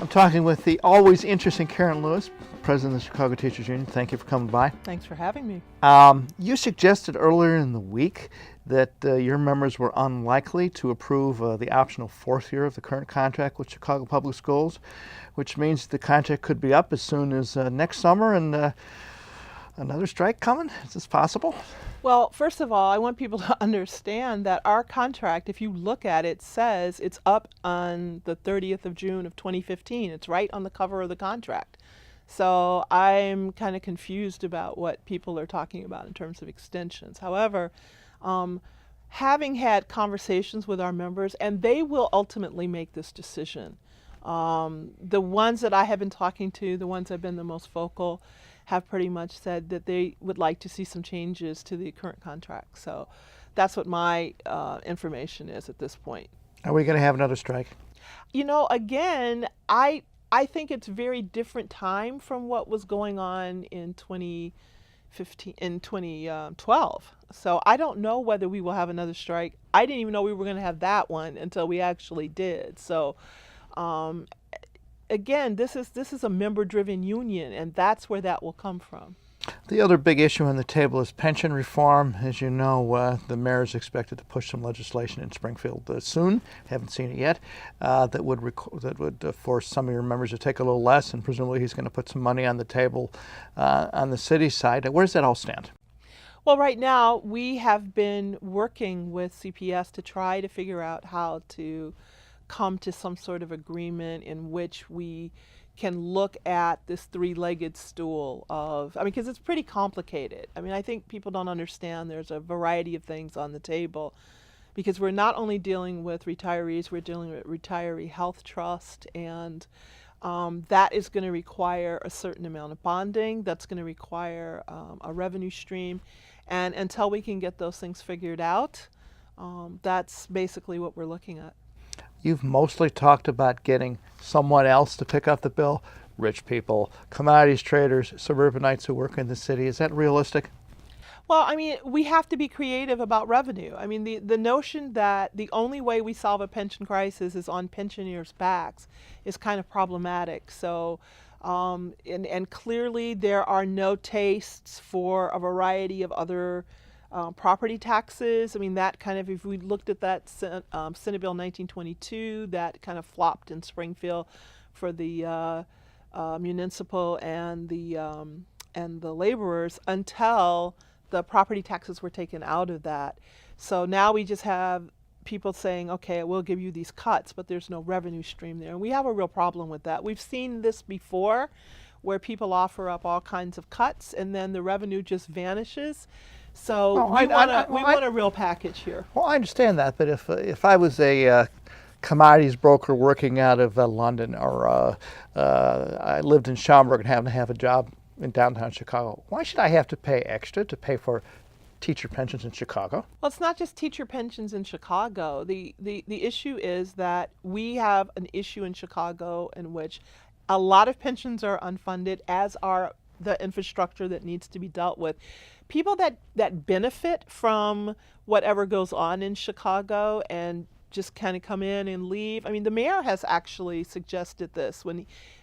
I'm talking with the always interesting Karen Lewis, President of the Chicago Teachers Union. Thank you for coming by. Thanks for having me. You suggested earlier in the week that your members were unlikely to approve the optional fourth year of the current contract with Chicago Public Schools, which means the contract could be up as soon as next summer and another strike coming. Is this possible? Well, first of all, I want people to understand that our contract, if you look at it, says it's up on the 30th of June of 2015. It's right on the cover of the contract. So I'm kind of confused about what people are talking about in terms of extensions. However, having had conversations with our members, and they will ultimately make this decision. The ones that I have been talking to, the ones that have been the most vocal, have pretty much said that they would like to see some changes to the current contract. So that's what my information is at this point. Are we going to have another strike? You know, again, I think it's a very different time from what was going on in 2012. So I don't know whether we will have another strike. I didn't even know we were going to have that one until we actually did. So again, this is a member-driven union, and that's where that will come from. The other big issue on the table is pension reform. As you know, the mayor is expected to push some legislation in Springfield soon. Haven't seen it yet. That would force some of your members to take a little less, and presumably he's going to put some money on the table on the city side. Where does that all stand? Well, right now we have been working with CPS to try to figure out how to come to some sort of agreement in which we can look at this three-legged stool of, because it's pretty complicated. I think people don't understand there's a variety of things on the table, because we're not only dealing with retirees, we're dealing with retiree health trust, and that is going to require a certain amount of bonding. That's going to require a revenue stream, and until we can get those things figured out, that's basically what we're looking at. You've mostly talked about getting someone else to pick up the bill, rich people, commodities traders, suburbanites who work in the city. Is that realistic? Well, we have to be creative about revenue. The notion that the only way we solve a pension crisis is on pensioners' backs is kind of problematic. So, and clearly there are no tastes for a variety of other property taxes. That kind of, if we looked at that Senate Bill 1922, that kind of flopped in Springfield for the municipal and the laborers until the property taxes were taken out of that. So now we just have people saying, okay, we'll give you these cuts, but there's no revenue stream there. And we have a real problem with that. We've seen this before, where people offer up all kinds of cuts and then the revenue just vanishes. So we want a real package here. Well, I understand that, but if I was a commodities broker working out of London, or I lived in Schaumburg and happened to have a job in downtown Chicago, why should I have to pay extra to pay for teacher pensions in Chicago? Well, it's not just teacher pensions in Chicago. The issue is that we have an issue in Chicago in which a lot of pensions are unfunded, as are the infrastructure that needs to be dealt with. People that benefit from whatever goes on in Chicago and just kind of come in and leave. The mayor has actually suggested this.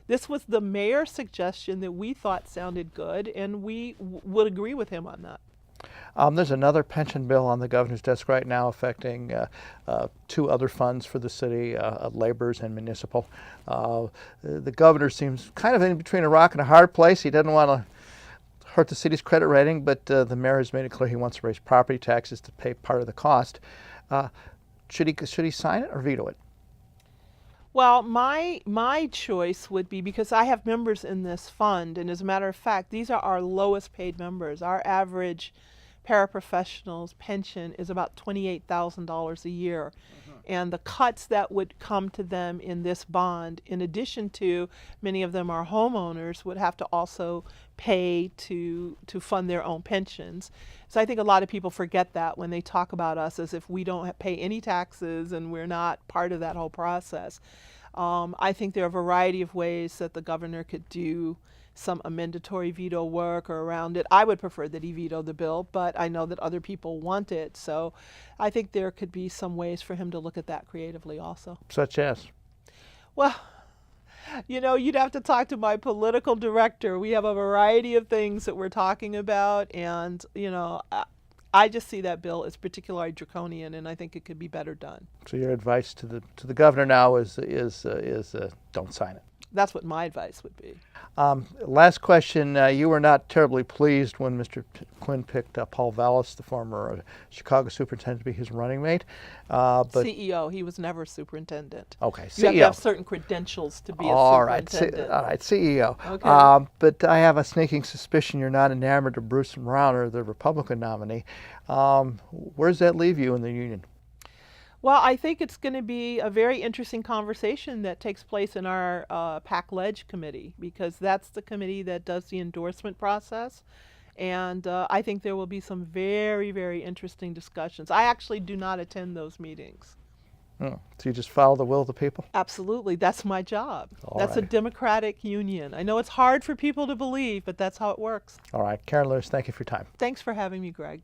This was the mayor's suggestion that we thought sounded good, and we would agree with him on that. There's another pension bill on the governor's desk right now affecting two other funds for the city, laborers and municipal. The governor seems kind of in between a rock and a hard place. He doesn't want to hurt the city's credit rating, but the mayor has made it clear he wants to raise property taxes to pay part of the cost. Should he sign it or veto it? Well, my choice would be, because I have members in this fund, and as a matter of fact, these are our lowest paid members. Our average paraprofessional's pension is about $28,000 a year. And the cuts that would come to them in this bond, in addition to many of them are homeowners, would have to also pay to fund their own pensions. So I think a lot of people forget that when they talk about us, as if we don't pay any taxes and we're not part of that whole process. I think there are a variety of ways that the governor could do some amendatory veto work or around it. I would prefer that he veto the bill, but I know that other people want it. So I think there could be some ways for him to look at that creatively also. Such as? Well, You know, you'd have to talk to my political director. We have a variety of things that we're talking about, and I just see that bill as particularly draconian, and I think it could be better done. So your advice to the governor now is don't sign it. That's what my advice would be. Last question. You were not terribly pleased when Mr. Quinn picked Paul Vallas, the former Chicago superintendent, to be his running mate. But CEO. He was never superintendent. Okay, You have to CEO. have certain credentials to be a All right, superintendent. all right, CEO. Okay. But I have a sneaking suspicion you're not enamored of Bruce Rauner, the Republican nominee. Where does that leave you in the union? Well, I think it's going to be a very interesting conversation that takes place in our PAC Ledge committee, because that's the committee that does the endorsement process. And I think there will be some very, very interesting discussions. I actually do not attend those meetings. So you just follow the will of the people? Absolutely. That's my job. All That's a right. democratic union. I know it's hard for people to believe, but that's how it works. All right. Karen Lewis, thank you for your time. Thanks for having me, Greg.